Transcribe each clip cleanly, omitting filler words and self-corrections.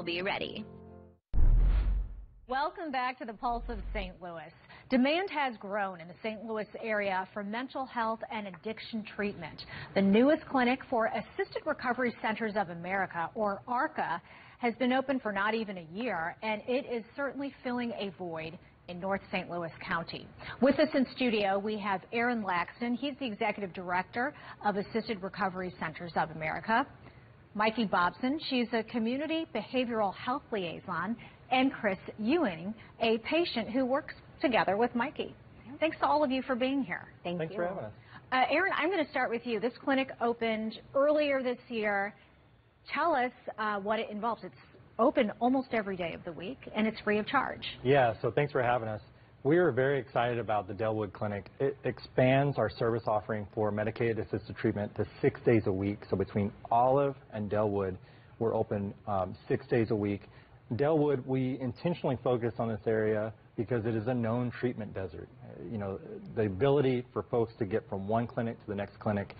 be ready. Welcome back to the Pulse of St. Louis. Demand has grown in the St. Louis area for mental health and addiction treatment. The newest clinic for Assisted Recovery Centers of America, or ARCA, has been open for not even a year, and it is certainly filling a void in North St. Louis County. With us in studio, we have Aaron Laxton. He's the Executive Director of Assisted Recovery Centers of America. Mikey Bobson, she's a Community Behavioral Health Liaison, and Chris Ewing, a patient who works together with Mikey. Thanks to all of you for being here. Thanks for having us. Aaron, I'm going to start with you. This clinic opened earlier this year. Tell us what it involves. It's open almost every day of the week, and it's free of charge. Yeah, so thanks for having us. We are very excited about the Delwood Clinic. It expands our service offering for Medicaid-assisted treatment to 6 days a week. So between Olive and Delwood, we're open 6 days a week. Delwood, we intentionally focus on this area because it is a known treatment desert. You know, the ability for folks to get from one clinic to the next clinic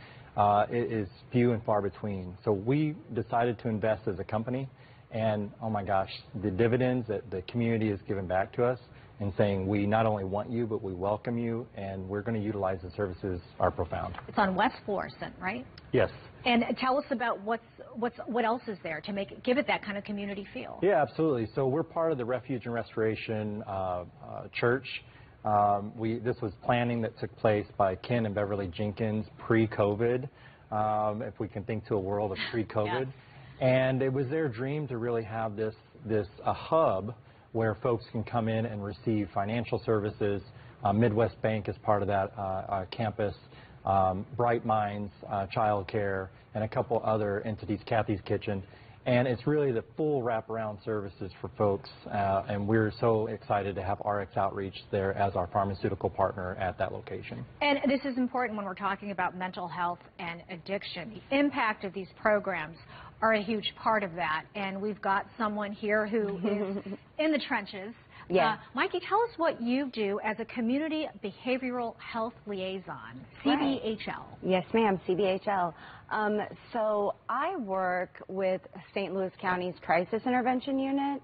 is few and far between. So we decided to invest as a company, and oh my gosh, the dividends that the community has given back to us and saying we not only want you, but we welcome you, and we're going to utilize the services are profound. It's on West Florissant, right? Yes. And tell us about what else is there to give it that kind of community feel. Yeah, absolutely. So we're part of the Refuge and Restoration Church. This was planning that took place by Ken and Beverly Jenkins pre-COVID, if we can think to a world of pre-COVID. Yes. And it was their dream to really have this hub where folks can come in and receive financial services. Midwest Bank is part of that campus. Bright Minds, Child Care, and a couple other entities, Kathy's Kitchen. And it's really the full wraparound services for folks, and we're so excited to have RX Outreach there as our pharmaceutical partner at that location. And this is important when we're talking about mental health and addiction. The impact of these programs are a huge part of that, and we've got someone here who is in the trenches. Yeah. Mikey, tell us what you do as a Community Behavioral Health Liaison, CBHL. Yes, ma'am, CBHL. So I work with St. Louis County's Crisis Intervention Unit.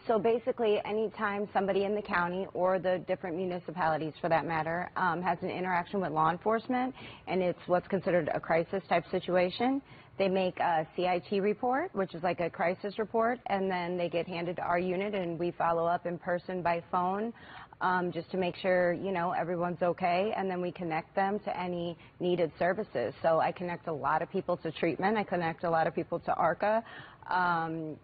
So basically, anytime somebody in the county or the different municipalities, for that matter, has an interaction with law enforcement, and it's what's considered a crisis type situation, they make a CIT report, which is like a crisis report, and then they get handed to our unit, and we follow up in person by phone just to make sure, you know, everyone's okay, and then we connect them to any needed services. So I connect a lot of people to treatment. I connect a lot of people to ARCA,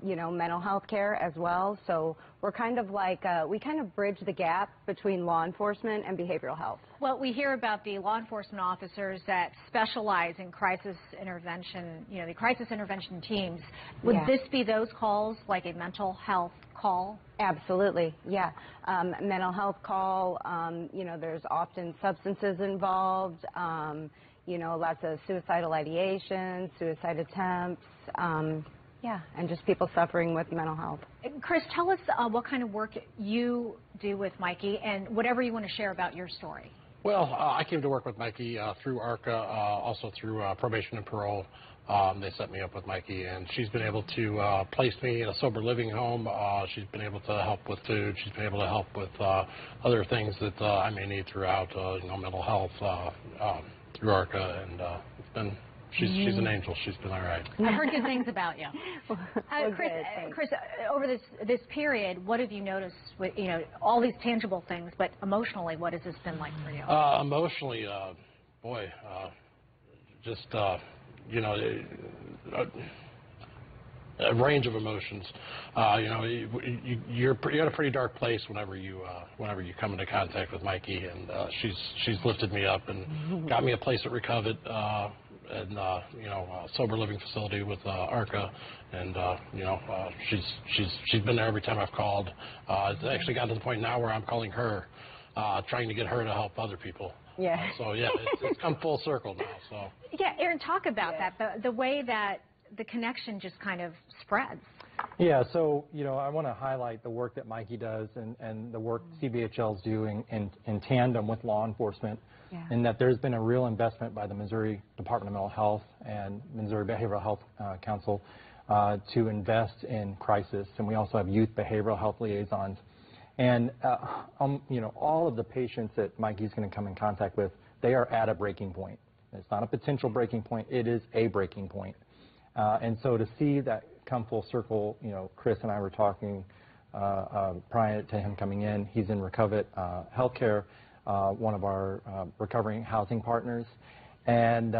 you know, mental health care as well. So we're kind of like, we kind of bridge the gap between law enforcement and behavioral health. Well, we hear about the law enforcement officers that specialize in crisis intervention, you know, the crisis intervention teams. Would this be those calls, like a mental health call? Absolutely, yeah. Mental health call, you know, there's often substances involved, you know, lots of suicidal ideation, suicide attempts, yeah, and just people suffering with mental health. Chris, tell us what kind of work you do with Mikey and whatever you want to share about your story. Well, I came to work with Mikey through ARCA, also through probation and parole. They set me up with Mikey, and she's been able to place me in a sober living home. She's been able to help with food. She's been able to help with other things that I may need throughout, you know, mental health through ARCA, and it's been. She's an angel. She's been all right. I've heard good things about you. Chris, over this period, what have you noticed with, you know, all these tangible things, but emotionally, what has this been like for you? Emotionally, boy, just, you know, a range of emotions. You know, you're at a pretty dark place whenever you come into contact with Mikey, and she's lifted me up and got me a place at Recovered, and you know, sober living facility with ARCA, and you know, she's been there every time I've called. It's actually gotten to the point now where I'm calling her, trying to get her to help other people. Yeah. So yeah, it's come full circle now. So. Yeah, Aaron, talk about that. The way that the connection just kind of spreads. Yeah, so, you know, I want to highlight the work that Mikey does and the work CBHL is doing in tandem with law enforcement, and that there's been a real investment by the Missouri Department of Mental Health and Missouri Behavioral Health Council to invest in crisis, and we also have youth behavioral health liaisons. And all of the patients that Mikey's going to come in contact with, they are at a breaking point. It's not a potential breaking point, it is a breaking point. And so to see that come full circle, Chris and I were talking prior to him coming in. He's in Recovet Healthcare, one of our recovering housing partners. And,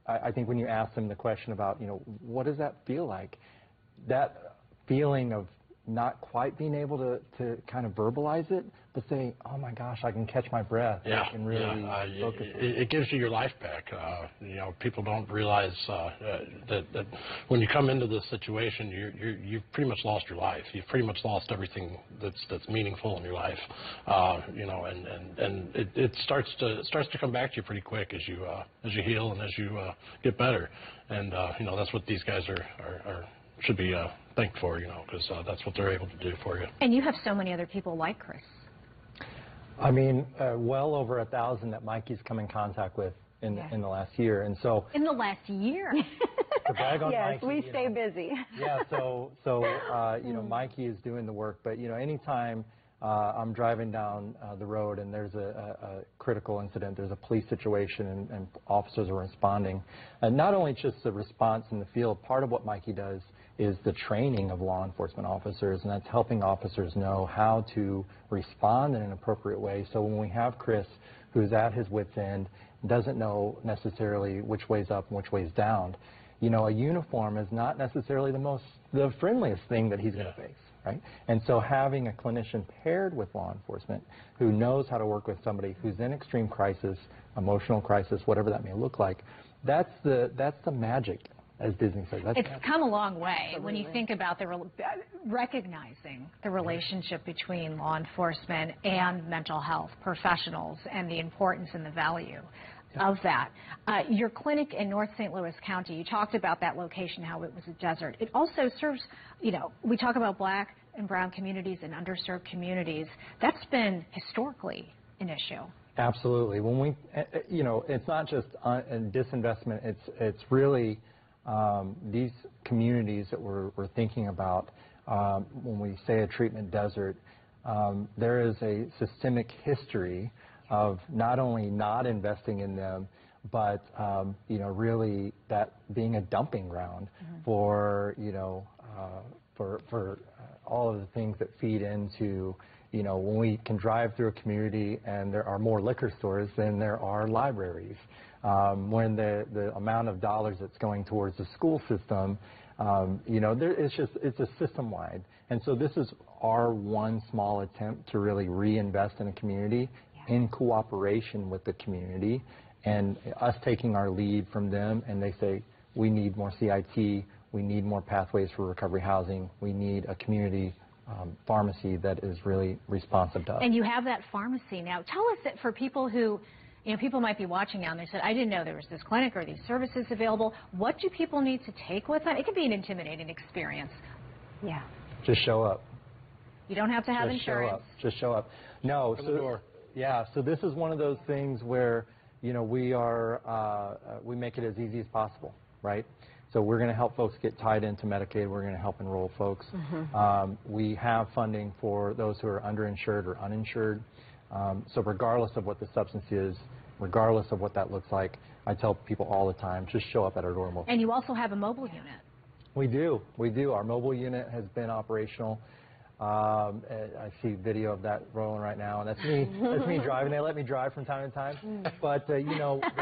I think when you ask him the question about, what does that feel like? That feeling of not quite being able to kind of verbalize it, but say, oh my gosh, I can catch my breath. Yeah, I can really focus. It gives you your life back. People don't realize that when you come into this situation, you've pretty much lost your life. You've pretty much lost everything that's meaningful in your life. And it starts to come back to you pretty quick as you heal and as you get better. And that's what these guys should be thanked for, because that's what they're able to do for you. And you have so many other people like Chris. I mean, well over 1,000 that Mikey's come in contact with in the last year, and so in the last year. To brag on yes, Mikey, we stay busy. Yeah, so Mikey is doing the work, but anytime I'm driving down the road and there's a critical incident, there's a police situation, and officers are responding, and not only just the response in the field, part of what Mikey does is the training of law enforcement officers, and that's helping officers know how to respond in an appropriate way. So when we have Chris, who's at his wit's end, doesn't know necessarily which way's up and which way's down, a uniform is not necessarily the friendliest thing that he's going to face, right? And so having a clinician paired with law enforcement who knows how to work with somebody who's in extreme crisis, emotional crisis, whatever that may look like, that's the magic, as Disney says. It's come a long way when you think about recognizing the relationship between law enforcement and mental health professionals and the importance and the value of that. Your clinic in North St. Louis County, you talked about that location, how it was a desert. It also serves, we talk about black and brown communities and underserved communities. That's been historically an issue. Absolutely. When we, it's not just disinvestment, it's really these communities that we're thinking about when we say a treatment desert. There is a systemic history of not only not investing in them, but really that being a dumping ground for all of the things that feed into when we can drive through a community and there are more liquor stores than there are libraries. When the amount of dollars that's going towards the school system, it's a system-wide. And so this is our one small attempt to really reinvest in a community in cooperation with the community, and us taking our lead from them, and they say, we need more CIT, we need more pathways for recovery housing, we need a community pharmacy that is really responsive to us. And you have that pharmacy now. Tell us that for people who, people might be watching now and they said, I didn't know there was this clinic or these services available. What do people need to take with them? It can be an intimidating experience. Yeah. Just show up. You don't have to have insurance. Just show up. No. Open the door. Yeah, so this is one of those things where, we make it as easy as possible, right? So we're going to help folks get tied into Medicaid. We're going to help enroll folks. We have funding for those who are underinsured or uninsured. So regardless of what the substance is, regardless of what that looks like, I tell people all the time, just show up at our door. And you also have a mobile unit. We do. Our mobile unit has been operational. I see video of that rolling right now, and that's me. That's me driving. They let me drive from time to time. But the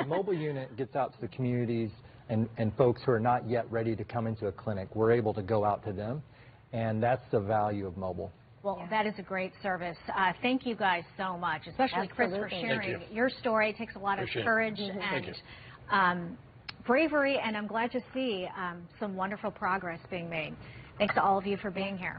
mobile unit gets out to the communities and folks who are not yet ready to come into a clinic. We're able to go out to them, and that's the value of mobile. Well, that is a great service. Thank you guys so much, especially Chris for sharing your story. It takes a lot of courage and bravery, and I'm glad to see some wonderful progress being made. Thanks to all of you for being here.